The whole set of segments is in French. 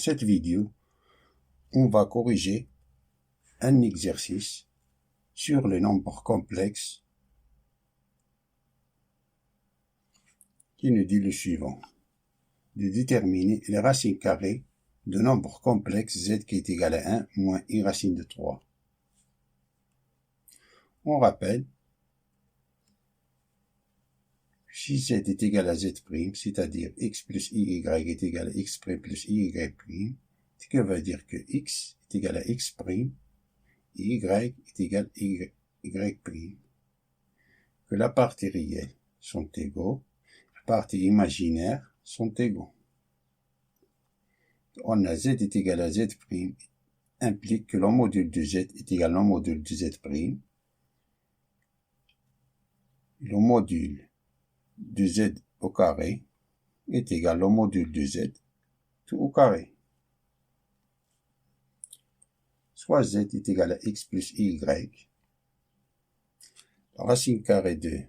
cette vidéo, on va corriger un exercice sur les nombres complexes qui nous dit le suivant. De déterminer les racines carrées de nombres complexes z qui est égal à 1 moins i racine de 3. On rappelle, si z est égal à z', c'est-à-dire x plus y est égal à x' plus y', ce qui veut dire que x est égal à x', et y est égal à y', que la partie réelle sont égaux, la partie imaginaire sont égaux. On a z est égal à z', implique que le module de z est égal au module de z'. Le module de z au carré est égal au module de z tout au carré. Soit z est égal à x plus y. La racine carrée de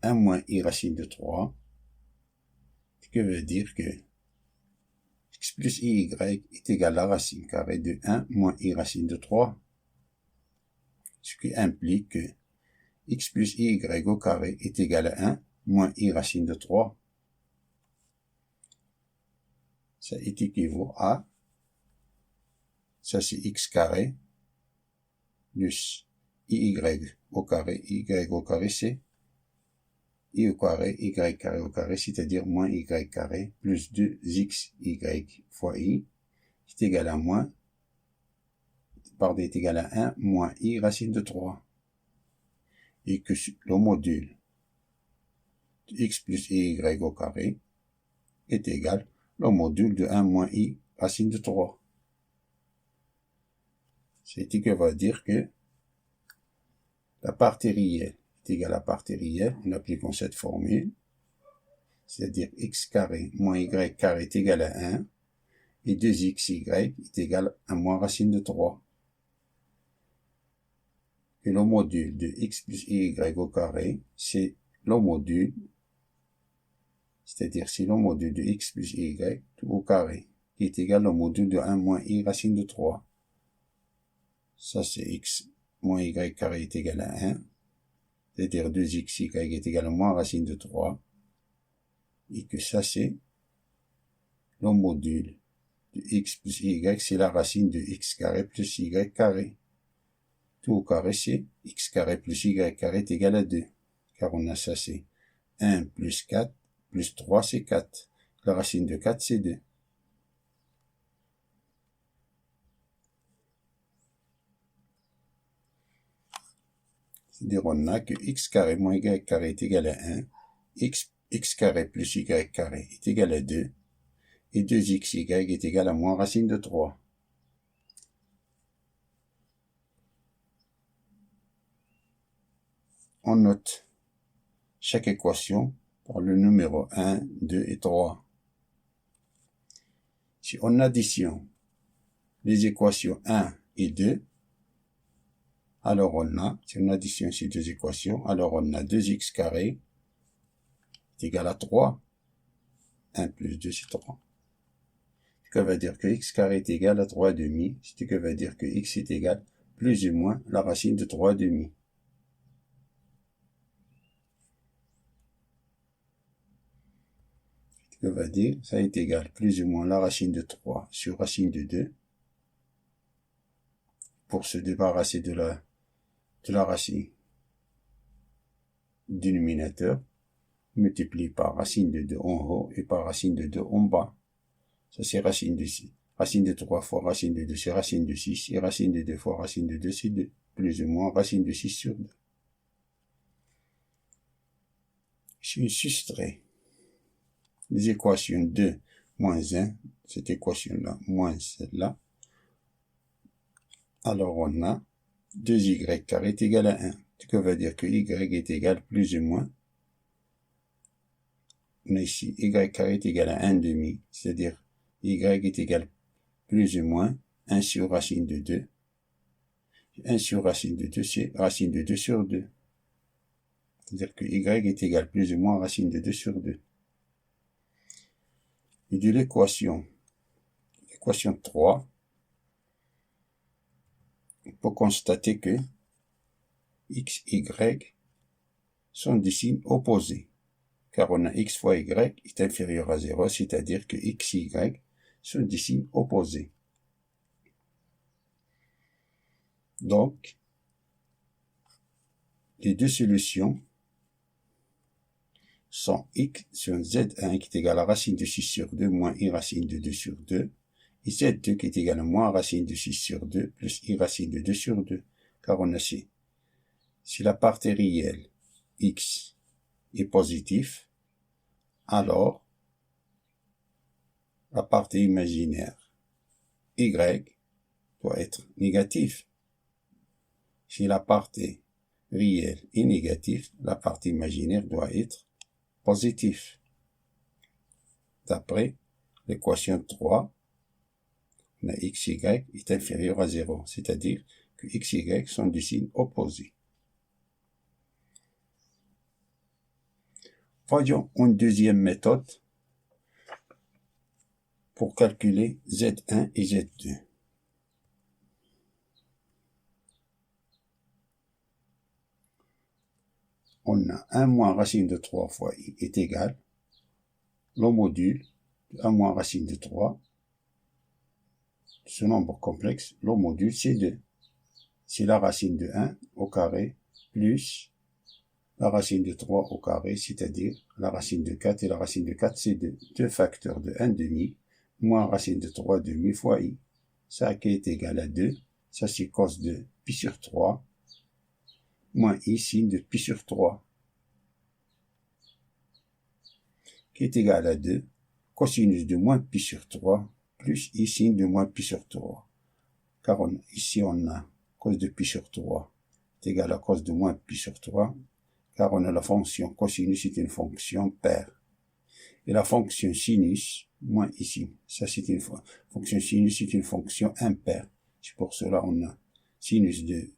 1 moins i racine de 3, ce qui veut dire que x plus y est égal à la racine carrée de 1 moins i racine de 3, ce qui implique que x plus y au carré est égal à 1 moins i racine de 3. Ça est équivaut à, ça c'est x carré, plus y au carré c'est i au carré, y carré au carré, c'est-à-dire moins y carré, plus 2xy fois i, est égal à est égal à 1 moins i racine de 3. Et que le module de x plus y au carré est égal au module de 1 moins i racine de 3. C'est ce qui va dire que la partie réelle est égale à la partie réelle en appliquant cette formule, c'est-à-dire x carré moins y carré est égal à 1, et 2xy est égal à moins racine de 3. Et le module de x plus y au carré, c'est le module, c'est-à-dire c'est le module de x plus y tout au carré, qui est égal au module de 1 moins i racine de 3. Ça c'est x moins y carré est égal à 1, c'est-à-dire 2xy est égal à moins racine de 3, et que ça c'est le module de x plus y, c'est la racine de x carré plus y carré. Tout au carré c'est x carré plus y carré est égal à 2, car on a ça c'est 1 plus 4 plus 3 c'est 4. La racine de 4 c'est 2. C'est-à-dire on a que x carré moins y carré est égal à 1, x carré plus y carré est égal à 2, et 2xy est égal à moins racine de 3. On note chaque équation par le numéro 1, 2 et 3. Si on additionne les équations 1 et 2, alors on a, si on additionne ces deux équations, alors on a 2x carré est égal à 3. 1 plus 2 c'est 3. Ce qui veut dire que x carré est égal à 3 demi, ce qui veut dire que x est égal plus ou moins la racine de 3 demi. Ce qui veut dire, ça est égal plus ou moins la racine de 3 sur racine de 2. Pour se débarrasser de la racine dénominateur, multiplie par racine de 2 en haut et par racine de 2 en bas. Ça c'est racine de 6. Racine de 3 fois racine de 2 c'est racine de 6, et racine de 2 fois racine de 2 c'est 2, plus ou moins racine de 6 sur 2. Si on soustrait les équations 2 moins 1, cette équation-là moins celle-là, alors on a 2y carré est égal à 1, ce qui veut dire que y est égal plus ou moins, on a ici y carré est égal à 1 demi, c'est-à-dire y est égal plus ou moins 1 sur racine de 2. 1 sur racine de 2, c'est racine de 2 sur 2. C'est-à-dire que y est égal plus ou moins racine de 2 sur 2. Et de l'équation l'équation 3, on peut constater que x, y sont des signes opposés, car on a x fois y est inférieur à 0, c'est-à-dire que x, y sont des signes opposés. Donc, les deux solutions sont x sur z1 qui est égal à racine de 6 sur 2 moins i racine de 2 sur 2, et z2 qui est égal à moins racine de 6 sur 2 plus i racine de 2 sur 2, car on a si la partie réelle x est positive, alors la partie imaginaire y doit être négative. Si la partie réelle est négative, la partie imaginaire doit être positive. D'après l'équation 3, on a x, y est inférieur à 0, c'est-à-dire que x, y sont des signes opposés. Voyons une deuxième méthode pour calculer z1 et z2. On a 1 moins racine de 3 fois i est égal le module de 1 moins racine de 3, ce nombre complexe, le module c'est 2. C'est la racine de 1 au carré plus la racine de 3 au carré, c'est-à-dire la racine de 4, et la racine de 4 c'est 2. 2 facteurs de 1 demi moins racine de 3 demi fois i. Ça qui est égal à 2, ça c'est cos de pi sur 3, moins i sin de pi sur 3, qui est égal à 2, cosinus de moins pi sur 3, plus i sin de moins pi sur 3. Car ici on a cos de pi sur 3 est égal à cos de moins pi sur 3, car on a la fonction cosinus est une fonction paire. Et la fonction sinus, moins ici, ça c'est une fonction sinus, c'est une fonction impaire. C'est pour cela on a sinus de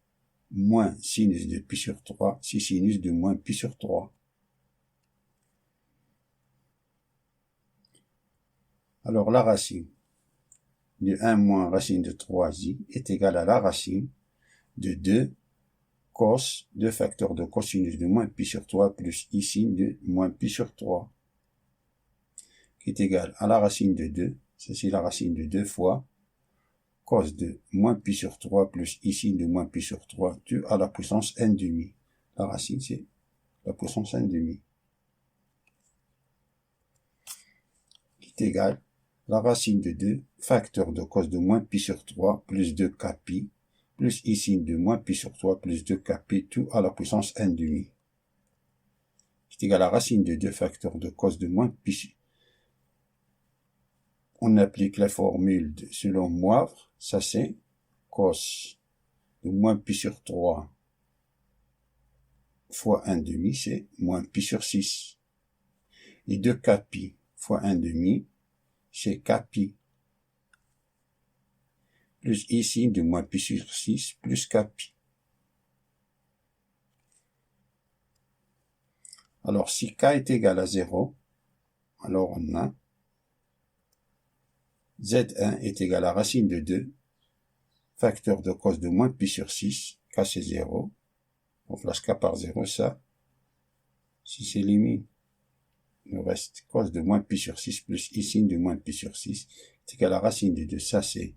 moins sinus de pi sur 3, c'est sinus de moins pi sur 3. Alors la racine de 1 moins racine de 3i est égale à la racine de 2 cos, 2 facteurs de cosinus de moins pi sur 3 plus i sin de moins pi sur 3, qui est égal à la racine de 2, ça c'est la racine de 2 fois cos de moins pi sur 3 plus i sin de moins pi sur 3, tout à la puissance n demi. La racine c'est la puissance n demi, qui est égal la racine de 2 facteur de cos de moins pi sur 3 plus 2 k pi plus i sin de moins pi sur 3 plus 2 k pi tout à la puissance n demi, qui est égal à la racine de 2 facteurs de cos de moins pi. On applique la formule selon Moivre, ça c'est cos de moins pi sur 3 fois 1 demi, c'est moins pi sur 6. Et 2 k pi fois 1 demi, c'est k pi. Plus i sin de moins pi sur 6 plus k pi. Alors si k est égal à 0, alors on a z1 est égal à racine de 2, facteur de cos de moins pi sur 6, k c'est 0, on place k par 0, ça, si s'élimine. Il nous reste cos de moins pi sur 6 plus i sin de moins pi sur 6, c'est égal à racine de 2, ça c'est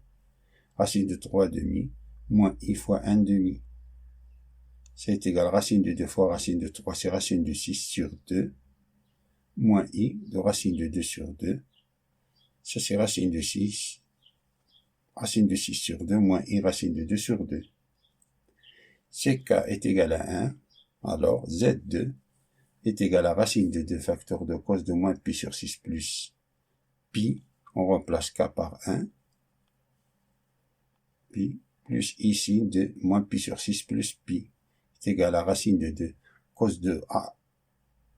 racine de 3 demi, moins i fois 1 demi. C'est égal à racine de 2 fois racine de 3, c'est racine de 6 sur 2, moins i de racine de 2 sur 2, ça c'est racine de 6 sur 2, moins i racine de 2 sur 2. Si k est égal à 1, alors z2 est égal à racine de 2 facteurs de cos de moins pi sur 6 plus pi, on remplace k par 1, pi, plus i sin de moins pi sur 6 plus pi, est égal à racine de 2 cos de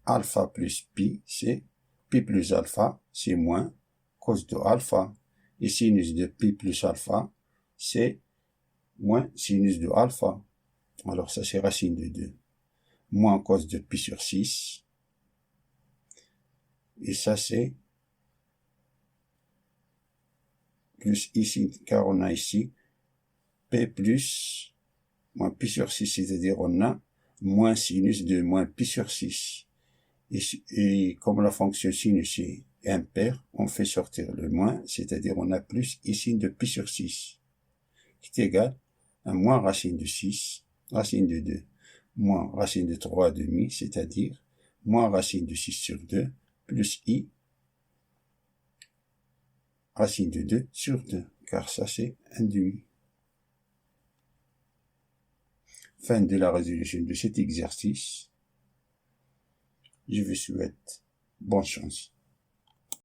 alpha plus pi, c'est pi plus alpha, c'est moins cos de alpha, et sinus de pi plus alpha, c'est moins sinus de alpha. Alors ça c'est racine de 2, moins cos de pi sur 6, et ça c'est plus ici, car on a ici P plus moins pi sur 6, c'est-à-dire on a moins sinus de moins pi sur 6. Et comme la fonction sinus est impaire, on fait sortir le moins, c'est-à-dire on a plus ici de pi sur 6, qui est égal à moins racine de 6, racine de 2, moins racine de 3 demi, c'est-à-dire moins racine de 6 sur 2, plus i, racine de 2 sur 2, car ça c'est 1 demi. Fin de la résolution de cet exercice. Je vous souhaite bonne chance.